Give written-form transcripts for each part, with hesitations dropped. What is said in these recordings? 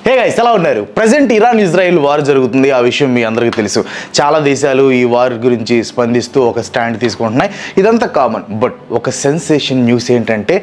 Hey guys ఎలా ఉన్నారు present Iran Israel war జరుగుతుంది ఆ విషయం మీ అందరికీ తెలుసు చాలా దేశాలు ఈ వార్ గురించి స్పందిస్తూ ఒక స్టాండ్ తీసుకుంటున్నాయి ఇదంతా కామన్ బట్ ఒక సెన్సేషన్ న్యూస్ ఏంటంటే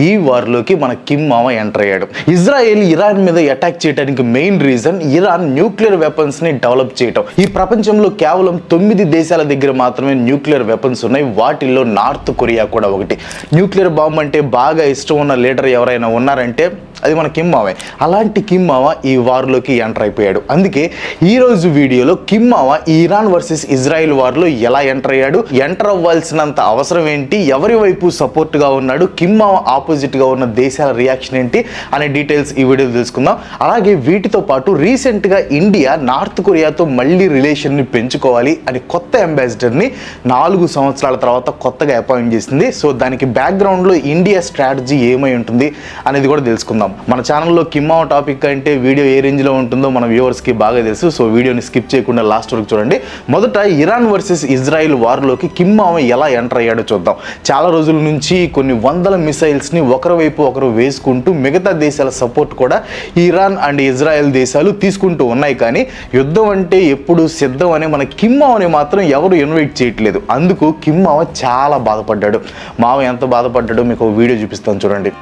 ఈ వార్ లోకి మన కిమ్ మామ ఎంటర్ అయ్యాడు ఇజ్రాయెల్ ఇరాన్ మీద అటాక్ చేయడానికి main reason Iran nuclear weapons ని డెవలప్ చేయడం ఈ ప్రపంచంలో కేవలం 9 దేశాల దగ్గర మాత్రమే న్యూక్లియర్ వెపన్స్ ఉన్నాయి వాటిల్లో నార్త్ కొరియా కూడా ఒకటి న్యూక్లియర్ బాంబ్ అంటే బాగా ఇష్టం ఉన్న లీడర్ ఎవరైనా ఉన్నారంటే అది మన కిమ్ మావే అలాంటి కిమ్ మావ ఈ వార్లోకి ఎంటర్ అయిపోయాడు అందుకే ఈ రోజు వీడియోలో కిమ్ మావ ఇరాన్ వర్సెస్ ఇజ్రాయెల్ వార్లో ఎలా ఎంటర్ అయ్యాడు ఎంటర్ అవ్వాల్సినంత అవసరం ఏంటి ఎవరి వైపు సపోర్ట్ గా ఉన్నాడు కిమ్ మావ ఆపోజిట్ గా ఉన్న దేశాల రియాక్షన్ ఏంటి అనే డీటెయిల్స్ ఈ వీడియోలో తెలుసుకుందాం అలాగే వీటితో పాటు రీసెంట్ గా ఇండియా నార్త్ కొరియాతో మళ్ళీ రిలేషన్ ని పెంచుకోవాలి అని కొత్త అంబాసిడర్ ని 4 సంవత్సరాల తర్వాత కొత్తగా అపాయింట్ చేసింది సో దానికి బ్యాక్గ్రౌండ్ లో ఇండియా స్ట్రాటజీ ఏమై ఉంటుంది అనేది కూడా తెలుసుకుందాం మన ఛానల్లో కిమ్ మావ టాపిక్ అంటే వీడియో ఏ రేంజ్ లో ఉంటుందో మన వ్యూవర్స్ కి బాగా తెలుసు సో వీడియోని స్కిప్ చేయకుండా లాస్ట్ వరకు చూడండి మొదట ఇరాన్ వర్సెస్ ఇజ్రాయెల్ వార్ లోకి కిమ్ మావ ఎలా ఎంటర్ అయ్యాడో చూద్దాం చాలా రోజుల నుంచి కొన్ని వందల మిసైల్స్ ని ఒకరి వైపు ఒకరు వేసుకుంటూ మిగతా దేశాల సపోర్ట్ కూడా ఇరాన్ అండ్ ఇజ్రాయెల్ దేశాలు తీసుకుంటూ ఉన్నాయి కానీ యుద్ధం అంటే ఎప్పుడు సిద్ధం అని మన కిమ్ మావని మాత్రం ఎవరు ఇన్వైట్ చేయట్లేదు అందుకు కిమ్ మావ చాలా బాధపడ్డాడు మావ ఎంత బాధపడ్డాడో మీకు వీడియో చూపిస్తాను చూడండి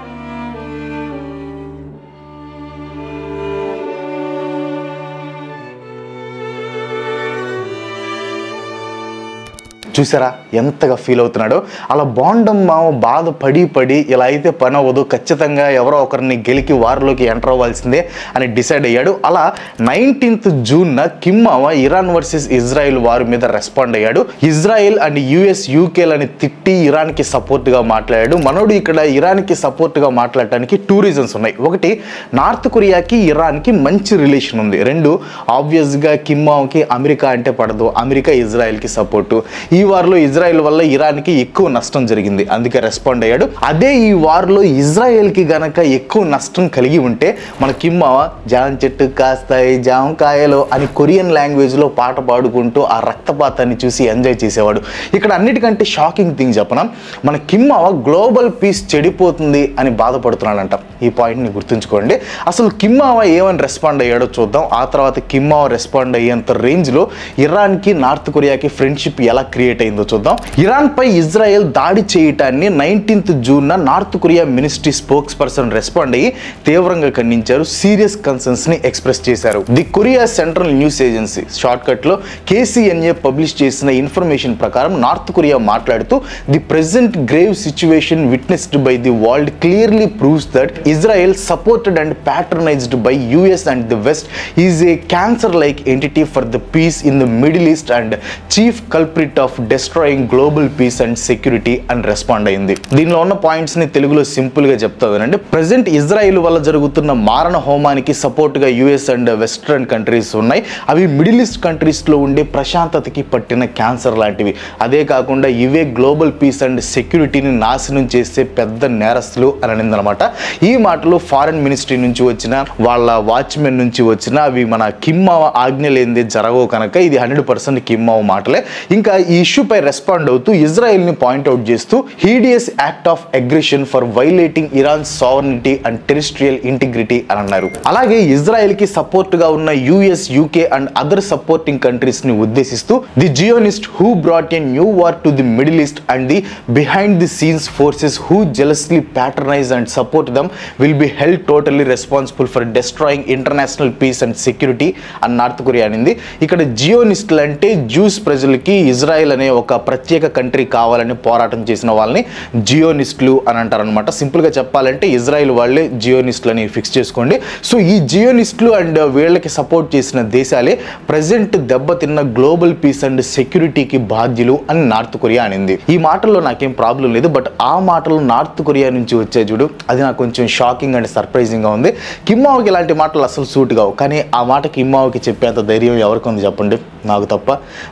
చూసారా ఎంతగా ఫీల్ అవుతున్నాడో అలా బాండం మావ బాధపడి ఇలా అయితే పని అవ్వదు ఖచ్చితంగా ఎవరో ఒకరిని గెలికి వార్లోకి ఎంటర్ అవ్వాల్సిందే అని డిసైడ్ అయ్యాడు అలా 19th జూన్ కిమ్ మావ ఇరాన్ వర్సెస్ ఇజ్రాయెల్ వార్ మీద రెస్పాండ్ అయ్యాడు ఇజ్రాయెల్ అండ్ యుఎస్ యూకేలని తిట్టి ఇరాన్ కి సపోర్ట్ గా మాట్లాడాడు మనోడు ఇక్కడ ఇరాన్ కి సపోర్ట్ గా మాట్లాడటానికి 2 రీజన్స్ ఉన్నాయి ఒకటి నార్త్ కొరియాకి ఇరాన్ కి మంచి రిలేషన్ ఉంది రెండు ఆబ్వియస్ గా కిమ్ మావకి అమెరికా అంటే పడదు అమెరికా ఇజ్రాయెల్ కి సపోర్టు ఈ వార్లో ఇజ్రాయెల్ వల్ల ఇరాన్ కి ఎక్కువ నష్టం జరిగింది అందుకే రెస్పాండ్ అయ్యాడు అదే ఈ వార్లో ఇజ్రాయెల్ కి గనక ఎక్కువ నష్టం కలిగి ఉంటే మన కిమ్ మావ జాన్ చెట్టు కాస్తాయి జామకాయలో అని కొరియన్ లాంగ్వేజ్ లో పాట పాడుకుంటూ ఆ రక్తపాతాన్ని చూసి ఎంజాయ్ చేసేవాడు ఇక్కడ అన్నిటికంటే షాకింగ్ థింగ్ చెప్పనా మన కిమ్ మావ గ్లోబల్ పీస్ చెడిపోతుంది అని బాధపడుతున్నాడంట ఈ పాయింట్ ని గుర్తుంచుకోండి అసలు కిమ్ మావ ఏమని రెస్పాండ్ అయ్యాడో చూద్దాం ఆ తర్వాత కిమ్ మావ రెస్పాండ్ అయ్యేంత రేంజ్ లో ఇరాన్ కి నార్త్ కొరియాకి ఫ్రెండ్షిప్ ఎలా క్రియేట్ అయిందో చూద్దాం ఇరాన్ పై ఇజ్రాయెల్ దాడి చేయటాన్ని 19th June north Korea ministry spokes person respond అయ్యి తీవ్రంగా ఖండించారు సీరియస్ కన్సర్న్స్ ని ఎక్స్ప్రెస్ చేశారు the Korea central news agency short cut లో KCNA పబ్లిష్ చేసిన ఇన్ఫర్మేషన్ ప్రకారం నార్త్ కొరియా మాట్లాడుతూ the present grave situation witnessed by the world clearly proves that Israel supported and patronised by US and the west is a cancer like entity for the peace in the middle east and chief culprit of destroying global peace and security అని respond అయింది దీనిలో ఉన్న points ని తెలుగులో simple గా చెప్తానండి present Israel వల్ల జరుగుతున్న మారణ హోమానికి సపోర్ట్ గా US అండ్ వెస్ట్రన్ కంట్రీస్ ఉన్నాయి అవి మిడిల్ ఈస్ట్ కంట్రీస్ లో ఉండే ప్రశాంతతకి పట్టిన క్యాన్సర్ లాంటివి అదే కాకుండా ఇవే గ్లోబల్ పీస్ అండ్ సెక్యూరిటీని నాశనం చేసే పెద్ద నేరస్తులు అని అనిందనమాట ఈ మాటలు ఫారెన్ మినిస్ట్రీ నుంచి వచ్చిన వాళ్ళ వాచ్మెన్ నుంచి వచ్చిన అవి మన కిమ్ మావ ఆజ్ఞ లేనిదే జరగవు కనుక ఇది 100% కిమ్ మావ మాటలే ఇంకా ఈ ఇష్యూపై రెస్పాండ్ అవుతూ ఇజ్రాయెల్ ని పాయింట్అవుట్ చేస్తూ hideous act of aggression for violating Iran sovereignty and territorial integrity అని అన్నారు అలాగే ఇజ్రాయెల్ కి సపోర్ట్ గా ఉన్న US UK and other supporting countries ని ఉద్దేశిస్తూ the Zionist who brought a new war to the Middle east and the behind the scenes forces who jealously patronize and support them will be held totally responsible for destroying international peace and security అని North Korea అనింది ఇక్కడ జియోనిస్టులు అంటే juice ప్రజలకి Israel అనే ఒక ప్రత్యేక country కావాలని పోరాటం చేసిన వాళ్ళని జియోనిస్టులు అని అంటారు అనమాట సింపుల్ గా చెప్పాలంటే ఇజ్రాయెల్ వాళ్ళే జియోనిస్టులు అని ఫిక్స్ చేసుకోండి సో ఈ జియోనిస్టులు అండ్ వీళ్ళకి సపోర్ట్ చేసిన దేశాలే ప్రెజెంట్ దెబ్బతిన్న గ్లోబల్ పీస్ అండ్ సెక్యూరిటీకి బాధ్యులు అని నార్త్ కొరియా అనింది ఈ మాటల్లో నాకేం ప్రాబ్లం లేదు బట్ ఆ మాటలు నార్త్ కొరియా నుంచి వచ్చే చూడు అది నాకు కొంచెం షాకింగ్ అండ్ సర్ప్రైజింగ్ గా ఉంది కిమ్ మావకి ఇలాంటి మాటలు అసలు సూట్ కావు కానీ ఆ మాట కిమ్ మావకి చెప్పేంత ధైర్యం ఎవరికి ఉంది చెప్పండి నాకు తప్ప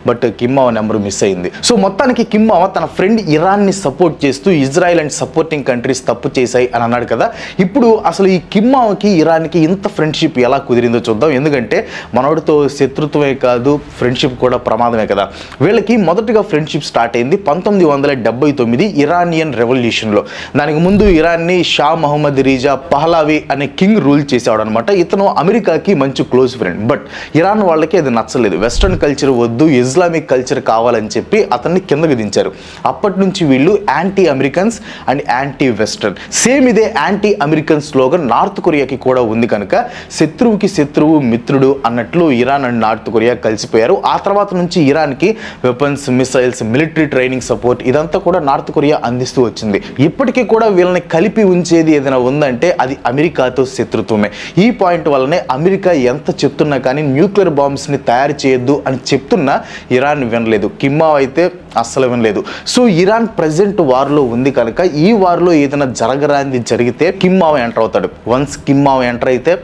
బట్ కిమ్ మావ నెంబర్ మిస్ అయింది వచ్చింది. సో మొత్తానికి కిమ్ మావా తన ఫ్రెండ్ ఇరాన్ని సపోర్ట్ చేస్తూ ఇజ్రాయెల్ అండ్ సపోర్టింగ్ కంట్రీస్ తప్పు చేశాయి అని అన్నాడు కదా. ఇప్పుడు అసలు ఈ కిమ్ మావాకి ఇరాన్కి ఇంత ఫ్రెండ్షిప్ ఎలా కుదిరిందో చూద్దాం. ఎందుకంటే మనోడితో శత్రుత్వమే కాదు, ఫ్రెండ్షిప్ కూడా ప్రమాదమే కదా. వీళ్ళకి మొదటగా ఫ్రెండ్షిప్ స్టార్ట్ అయింది 1979 ఇరానియన్ రెవల్యూషన్లో. దానికి ముందు ఇరాన్ని షా మహమ్మద్ రిజా పహ్లావి అనే కింగ్ రూల్ చేసేవాడు అనమాట. ఇతను అమెరికాకి మంచి క్లోజ్ ఫ్రెండ్. బట్ ఇరాన్ వాళ్ళకి అది నచ్చలేదు. వెస్ట్రన్ కల్చర్ వద్దు, ఇస్లామిక్ కల్చర్ కావాలని చెప్పి అతన్ని కిందకి దించారు. అప్పటి నుంచి వీళ్ళు anti Americans and anti western. Same ఇదే యాంటీ అమెరికన్ స్లోగన్ నార్త్ కొరియాకి కూడా ఉంది కనుక శత్రువుకి శత్రువు మిత్రుడు అన్నట్లు ఇరాన్ అండ్ నార్త్ కొరియా కలిసిపోయారు. ఆ తర్వాత నుంచి ఇరాన్కి weapons, missiles, military training support ఇదంతా కూడా నార్త్ కొరియా అందిస్తూ వచ్చింది. ఇప్పటికీ కూడా వీళ్ళని కలిపి ఉంచేది ఏదైనా ఉందంటే అది అమెరికాతో శత్రుత్వమే. ఈ పాయింట్ వల్లనే అమెరికా ఎంత చెప్తున్నా కానీ న్యూక్లియర్ బాంబ్స్ని తయారు చేయొద్దు అని చెప్తున్నా ఇరాన్ వినలేదు. కిమ్ మావా అయితే అస్సలు వినలేదు. సో ఇరాన్ ప్రెజెంట్ వార్లో ఉంది కనుక ఈ వార్లో ఏదైనా జరగరాంది జరిగితే కిమ్ మావా ఎంటర్ అవుతాడు. వన్స్ కిమ్ మావా ఎంటర్ అయితే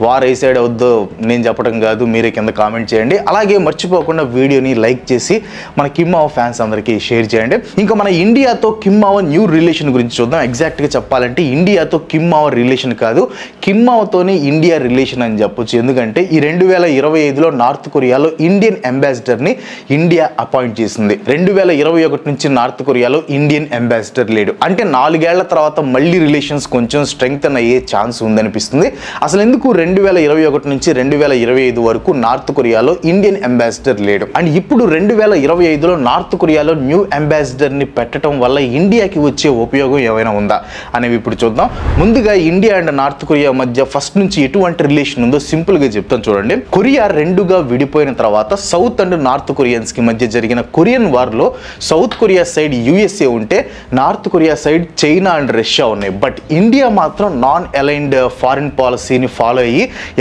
వార్ ఏ సైడ్ అవుద్దో నేను చెప్పడం కాదు, మీరే కింద కామెంట్ చేయండి. అలాగే మర్చిపోకుండా వీడియోని లైక్ చేసి మన కిమ్ మావా ఫ్యాన్స్ అందరికీ షేర్ చేయండి. ఇంకా మన ఇండియాతో కిమ్ మావా న్యూ రిలేషన్ గురించి చూద్దాం. ఎగ్జాక్ట్గా చెప్పాలంటే ఇండియాతో కిమ్ మావా రిలేషన్ కాదు, కిమ్ మావాతోనే ఇండియా రిలేషన్ అని చెప్పొచ్చు. ఎందుకంటే ఈ 2025లో నార్త్ కొరియాలో ఇండియన్ అంబాసిడర్ని ఇండియా అపాయింట్ చేసింది. 2021 నుంచి నార్త్ కొరియాలో ఇండియన్ అంబాసిడర్ లేడు. అంటే 4 ఏళ్ల తర్వాత మళ్ళీ రిలేషన్స్ కొంచెం స్ట్రెంగ్తన్ అయ్యే ఛాన్స్ ఉందనిపిస్తుంది. అసలు ఎందుకు 2021 నుంచి 2025 వరకు నార్త్ కొరియాలో ఇండియన్ అంబాసిడర్ లేడు. అండ్ ఇప్పుడు 2025లో నార్త్ కొరియాలో న్యూ అంబాసిడర్ ని పెట్టడం వల్ల ఇండియాకి వచ్చే ఉపయోగం ఏమైనా ఉందా అనేవి ఇప్పుడు చూద్దాం. ముందుగా ఇండియా అండ్ నార్త్ కొరియా మధ్య ఫస్ట్ నుంచి ఎటువంటి రిలేషన్ ఉందో సింపుల్ గా చెప్తాను చూడండి. కొరియా రెండుగా విడిపోయిన తర్వాత సౌత్ అండ్ నార్త్ కొరియన్స్ కి మధ్య జరిగిన కొరియన్ వార్ లో సౌత్ కొరియా సైడ్ యుఎస్ఏ ఉంటే north Korea side China and Russia ఉన్నాయి. బట్ ఇండియా మాత్రం నాన్ అలైన్డ్ ఫారిన్ పాలసీని ఫాలో అయ్యి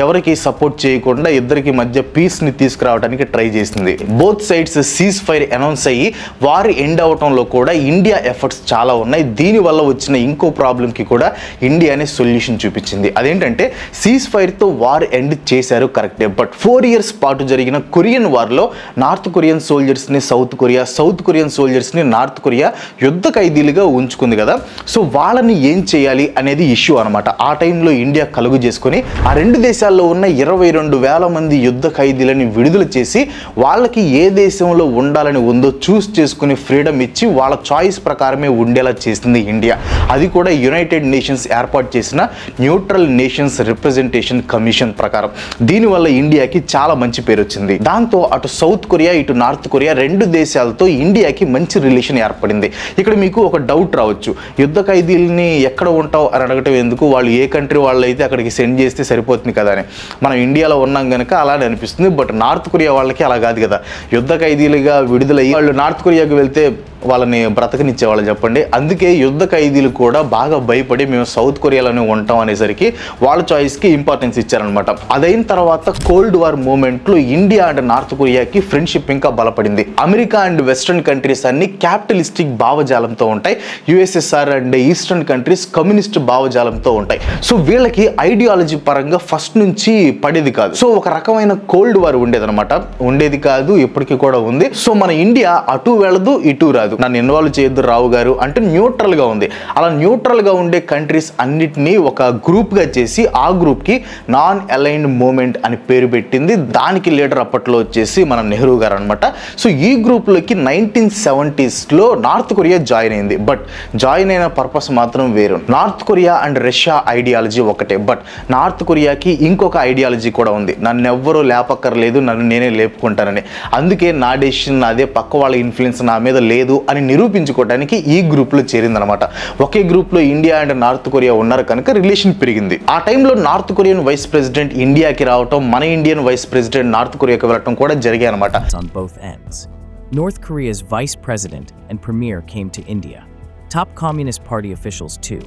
ఎవరికి సపోర్ట్ చేయకుండా ఇద్దరికి మధ్య పీస్ ని తీసుకురావడానికి ట్రై చేసింది. Both sides cease fire announce అయ్యి వార్ ఎండ్ అవటంలో కూడా ఇండియా ఎఫర్ట్స్ చాలా ఉన్నాయి. దీని వల్ల వచ్చిన ఇంకో ప్రాబ్లం కి కూడా ఇండియానే సొల్యూషన్ చూపించింది. అదేంటంటే సీజ్ ఫైర్ తో వార్ ఎండ్ చేశారు కరెక్టే, బట్ 4 years పాటు జరిగిన కొరియన్ వార్ లో నార్త్ కొరియన్ సోల్జర్స్ ని south Korea, south Korean soldiers ని నార్త్ కొరియా యుద్ధ ఖైదీలుగా ఉంచుకుంది కదా. సో వాళ్ళని ఏం చేయాలి అనేది ఇష్యూ అనమాట. ఆ టైంలో ఇండియా కలుగు చేసుకుని ఆ రెండు దేశాల్లో ఉన్న 22,000 మంది యుద్ధ ఖైదీలని విడుదల చేసి వాళ్ళకి ఏ దేశంలో ఉండాలని ఉందో చూస్ చేసుకుని ఫ్రీడమ్ ఇచ్చి వాళ్ళ చాయిస్ ప్రకారమే ఉండేలా చేసింది ఇండియా. అది కూడా యునైటెడ్ నేషన్స్ ఏర్పాటు చేసిన న్యూట్రల్ నేషన్స్ రిప్రజెంటేషన్ కమిషన్ ప్రకారం. దీనివల్ల ఇండియాకి చాలా మంచి పేరు వచ్చింది. దాంతో అటు సౌత్ కొరియా ఇటు నార్త్ కొరియా రెండు దేశాలతో ఇండియాకి మంచి రిలేషన్ ఏర్పడింది. ఇక్కడ మీకు ఒక డౌట్ రావచ్చు, యుద్ధ ఖైదీలని ఎక్కడ ఉంటావు అని అడగటం ఎందుకు, వాళ్ళు ఏ కంట్రీ వాళ్ళు అయితే అక్కడికి సెండ్ చేస్తే సరిపోతుంది కదా అని. మనం ఇండియాలో ఉన్నాం కనుక అలానే అనిపిస్తుంది. బట్ నార్త్ కొరియా వాళ్ళకి అలా కాదు కదా. యుద్ధ ఖైదీలుగా విడుదలయ్యి వాళ్ళు నార్త్ కొరియాకి వెళ్తే వాళ్ళని బ్రతకనిచ్చేవాళ్ళు చెప్పండి. అందుకే యుద్ధ ఖైదీలు కూడా బాగా భయపడి మేము సౌత్ కొరియాలోనే ఉంటాం అనేసరికి వాళ్ళ చాయిస్కి ఇంపార్టెన్స్ ఇచ్చారనమాట. అదైన తర్వాత కోల్డ్ వార్ మూమెంట్లో ఇండియా అండ్ నార్త్ కొరియాకి ఫ్రెండ్షిప్ ఇంకా బలపడింది. అమెరికా అండ్ వెస్ట్రన్ కంట్రీస్ అన్ని క్యాపిటలిస్టిక్ భావజాలంతో ఉంటాయి. USSR and eastern countries communist భావజాలంతో ఉంటాయి. సో వీళ్ళకి ఐడియాలజీ పరంగా ఫస్ట్ నుంచి పడేది కాదు. సో ఒక రకమైన కోల్డ్ వార్ ఉండేదన్నమాట. ఉండేది కాదు, ఇప్పటికీ కూడా ఉంది. సో మన ఇండియా అటు వెళ్ళదు ఇటు రాదు. నన్ను ఇన్వాల్వ్ చేయొద్దు రావు గారు అంటే న్యూట్రల్ గా ఉంది. అలా న్యూట్రల్ గా ఉండే కంట్రీస్ అన్నిటినీ ఒక గ్రూప్ గా చేసి ఆ గ్రూప్ కి నాన్ అలైన్డ్ మూవ్మెంట్ అని పేరు పెట్టింది. దానికి లీడర్ అప్పట్లో వచ్చేసి మన నెహ్రూ గారు అనమాట. సో ఈ గ్రూప్ లోకి 1970s లో నార్త్ కొరియా జాయిన్ అయింది. బట్ జాయిన్ అయిన పర్పస్ మాత్రం వేరు. North Korea and Russia ideology ఒకటే, బట్ నార్త్ కొరియాకి ఇంకొక ఐడియాలజీ కూడా ఉంది. నన్ను ఎవ్వరూ లేపక్కర్లేదు, నన్ను నేనే లేపుకుంటానని. అందుకే నా డెసిషన్ అదే, పక్క వాళ్ళ ఇన్ఫ్లుయెన్స్ నా మీద లేదు అని నిరూపించుకోవడానికి ఈ గ్రూప్ లో చేరిందనమాట. ఒకే గ్రూప్ లో ఇండియా అండ్ నార్త్ కొరియా ఉన్నారు కనుక రిలేషన్ పెరిగింది. ఆ టైంలో నార్త్ కొరియన్ వైస్ ప్రెసిడెంట్ ఇండియాకి రావటం, మన ఇండియన్ వైస్ ప్రెసిడెంట్ నార్త్ కొరియాకి వెళ్ళటం కూడా జరిగాయి అనమాట. On both ends, North Korea's vice president and premier came to India. Top Communist Party officials too.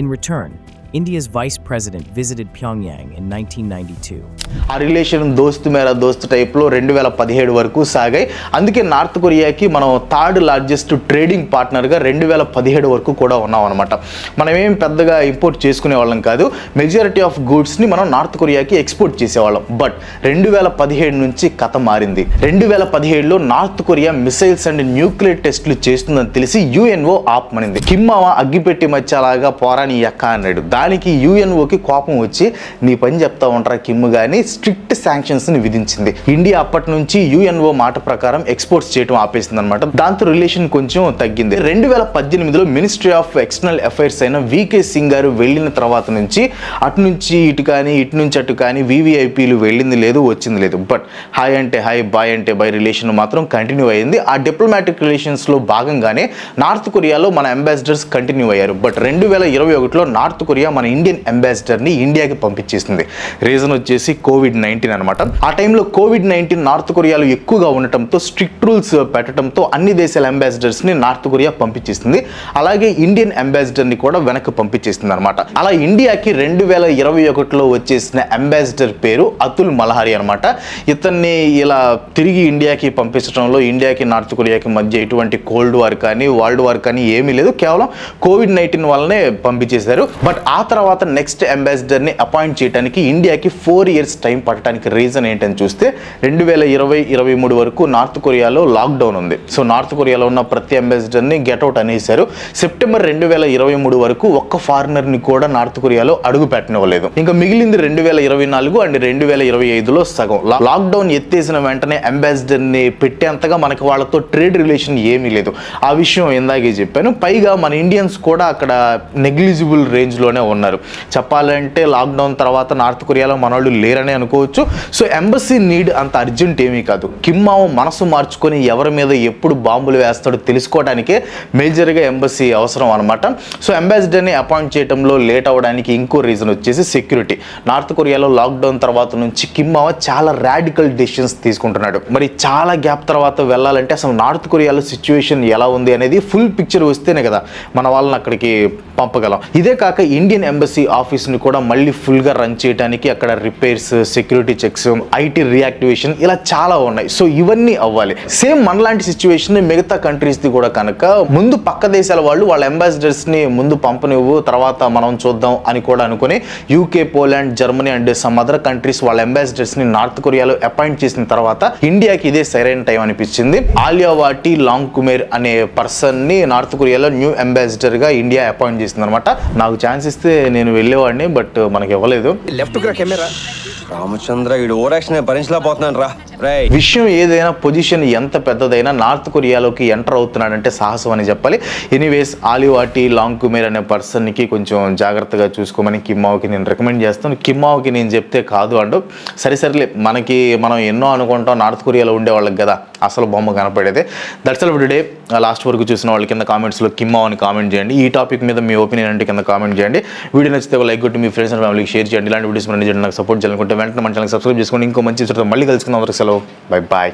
In return, India's vice president visited Pyongyang in 1992. ఆ relation దోస్తు మేరా దోస్తు టైప్లో 2017 వరకు సాగాయి. అందుకే నార్త్ కొరియాకి మనం థర్డ్ లార్జెస్ట్ ట్రేడింగ్ పార్ట్నర్గా 2017 వరకు కూడా ఉన్నాం అనమాట. మనం ఏం పెద్దగా ఇంపోర్ట్ చేసుకునే వాళ్ళం కాదు. మెజారిటీ ఆఫ్ గూడ్స్ని మనం నార్త్ కొరియాకి ఎక్స్పోర్ట్ చేసేవాళ్ళం. బట్ 2017 నుంచి కథ మారింది. 2017లో North Korea missiles and nuclear టెస్టులు చేస్తుందని తెలిసి యుఎన్ఓ ఆపమనింది. కిమ్మావ అగ్గిపెట్టి మధ్యలాగా పోరాని ఎక్క అన్నాడు. దానికి యుఎన్ఓకి కోపం వచ్చి నీ పని చెప్తా ఉంటారా కిమ్ గాని స్ట్రిక్ట్ శాంక్షన్స్ ని విధించింది. ఇండియా అప్పటి నుంచి యుఎన్ఓ మాట ప్రకారం ఎక్స్పోర్ట్స్ చేయడం ఆపేసింది అనమాట. దాంతో రిలేషన్ కొంచెం తగ్గింది. 2018లో మినిస్ట్రీ ఆఫ్ ఎక్స్టర్నల్ అఫైర్స్ అయిన వికే సింగ్ గారు వెళ్ళిన తర్వాత నుంచి అటు నుంచి ఇటు కానీ ఇటు నుంచి అటు కానీ వివిఐపీలు వెళ్ళింది లేదు వచ్చింది లేదు. బట్ హాయ్ అంటే హాయ్ బాయ్ అంటే బాయ్ రిలేషన్ మాత్రం కంటిన్యూ అయ్యింది. ఆ డిప్లొమాటిక్ రిలేషన్స్ లో భాగంగానే నార్త్ కొరియాలో మన అంబాసిడర్స్ కంటిన్యూ అయ్యారు. బట్ 2021లో నార్త్ కొరియా మన ఇండియన్ అంబాసిడర్ని ఇండియాకి పంపించేసింది. రీజన్ వచ్చేసి COVID-19 అనమాట. ఆ టైంలో COVID-19 నార్త్ కొరియాలో ఎక్కువగా ఉండటంతో స్ట్రిక్ట్ రూల్స్ పెట్టడంతో అన్ని దేశాల అంబాసిడర్స్ని నార్త్ కొరియా పంపించేసింది. అలాగే ఇండియన్ అంబాసిడర్ని కూడా వెనక్కి పంపించేసింది అనమాట. అలా ఇండియాకి 2021లో వచ్చేసిన అంబాసిడర్ పేరు అతుల్ మల్హారి అనమాట. ఇతన్ని ఇలా తిరిగి ఇండియాకి పంపించడంలో ఇండియాకి నార్త్ కొరియాకి మధ్య ఎటువంటి కోల్డ్ వార్ కానీ వరల్డ్ వార్ కానీ ఏమీ లేదు. కేవలం COVID-19 వల్లనే పంపించేశారు. బట్ ఆ తర్వాత నెక్స్ట్ అంబాసిడర్ని అపాయింట్ చేయడానికి ఇండియాకి 4 years టైం పట్టడానికి రీజన్ ఏంటని చూస్తే 2020-23 వరకు నార్త్ కొరియాలో లాక్డౌన్ ఉంది. సో నార్త్ కొరియాలో ఉన్న ప్రతి అంబాసిడర్ని గెట్అవుట్ అనేసారు. సెప్టెంబర్ 2023 వరకు ఒక్క ఫారినర్ని కూడా నార్త్ కొరియాలో అడుగు పెట్టనివ్వలేదు. ఇంకా మిగిలింది 2024 అండ్ 2025లో సగం. లాక్డౌన్ ఎత్తేసిన వెంటనే అంబాసిడర్ని పెట్టేంతగా మనకి వాళ్ళతో ట్రేడ్ రిలేషన్ ఏమీ లేదు. ఆ విషయం ఇందాకే చెప్పాను. పైగా మన ఇండియన్స్ కూడా అక్కడ నెగ్లిజిబుల్ రేంజ్లోనే ఉన్నారు. చెప్పాలంటే లాక్డౌన్ తర్వాత నార్త్ కొరియాలో మనోళ్ళు లేరనే అనుకోవచ్చు. సో ఎంబసీ నీడ్ అంత అర్జెంట్ ఏమీ కాదు. కిమ్మావ మనసు మార్చుకొని ఎవరి మీద ఎప్పుడు బాంబులు వేస్తాడో తెలుసుకోవడానికే మేజర్గా ఎంబసీ అవసరం అనమాట. సో అంబాసిడర్ని అపాయింట్ చేయడంలో లేట్ అవ్వడానికి ఇంకో రీజన్ వచ్చేసి సెక్యూరిటీ. నార్త్ కొరియాలో లాక్డౌన్ తర్వాత నుంచి కిమ్మావ చాలా రాడికల్ డెసిషన్స్ తీసుకుంటున్నాడు. మరి చాలా గ్యాప్ తర్వాత వెళ్ళాలంటే అసలు నార్త్ కొరియాలో సిచ్యువేషన్ ఎలా ఉంది అనేది ఫుల్ పిక్చర్ వస్తేనే కదా మన వాళ్ళని అక్కడికి పంపగలం. ఇదే కాక ఇండియన్ ఎంబసీ ఆఫీస్ని కూడా మళ్ళీ ఫుల్గా రన్ చేయడానికి అక్కడ repairs, security checks, IT reactivation ఇలా చాలా ఉన్నాయి. సో ఇవన్నీ అవ్వాలి. సేమ్ మనలాంటి సిచ్యువేషన్ మిగతా కంట్రీస్ది కూడా కనుక ముందు పక్క దేశాల వాళ్ళు వాళ్ళ అంబాసిడర్స్ని ముందు పంపనివ్వు తర్వాత మనం చూద్దాం అని కూడా అనుకుని UK, Poland, Germany and some other countries వాళ్ళ అంబాసిడర్స్ని నార్త్ కొరియాలో అపాయింట్ చేసిన తర్వాత ఇండియాకి ఇదే సరైన టైం అనిపించింది. ఆలియా వాటి లాంగ్ కుమేర్ అనే పర్సన్ని నార్త్ కొరియాలో న్యూ అంబాసిడర్గా ఇండియా అపాయింట్ చేసింది అనమాట. నాకు ఛాన్స్ ఇస్తే నేను వెళ్ళేవాడిని, బట్ మనకి ఇవ్వలేదు. రామచంద్ర ఈ ఓవరాక్షన్ భరించలేకపోతున్నాను రా. విషయం ఏదైనా పొజిషన్ ఎంత పెద్దదైనా నార్త్ కొరియాలోకి ఎంటర్ అవుతున్నాడంటే సాహసం అని చెప్పాలి. ఎనీవేస్ ఆలివాటి లాంగ్ కుమేర్ అనే పర్సన్కి కొంచెం జాగ్రత్తగా చూసుకోమని కిమ్మావ్కి నేను రికమెండ్ చేస్తాను. కిమ్మావ్కి నేను చెప్తే కాదు అంటూ సరిలే మనం ఎన్నో అనుకుంటాం నార్త్ కొరియాలో ఉండేవాళ్ళకి కదా అసలు బొమ్మ కనపడేది. That's all for today. Last వరకు చూసిన వాళ్ళ కింద కామెంట్స్లో కిమ్మావ్ అని కామెంట్ చేయండి. ఈ టాపిక్ మీద మీ ఒపీనియన్ అంటే కింద కామెంట్ చేయండి. వీడియో నచ్చితే ఒక లైక్ కొట్టి మీ ఫ్రెండ్స్ అండ్ ఫ్యామిలీకి షేర్ చేయండి. ఇలాంటి వీడియోస్ మన నాకు సపోర్ట్ చేయాలనుకుంటే వెంటనే మన ఛానల్ సబ్స్క్రైబ్ చేసుకోండి. ఇంకో మంచి మళ్ళీ కలుసుకుందాం. అందరికీ సెలవు. Bye bye.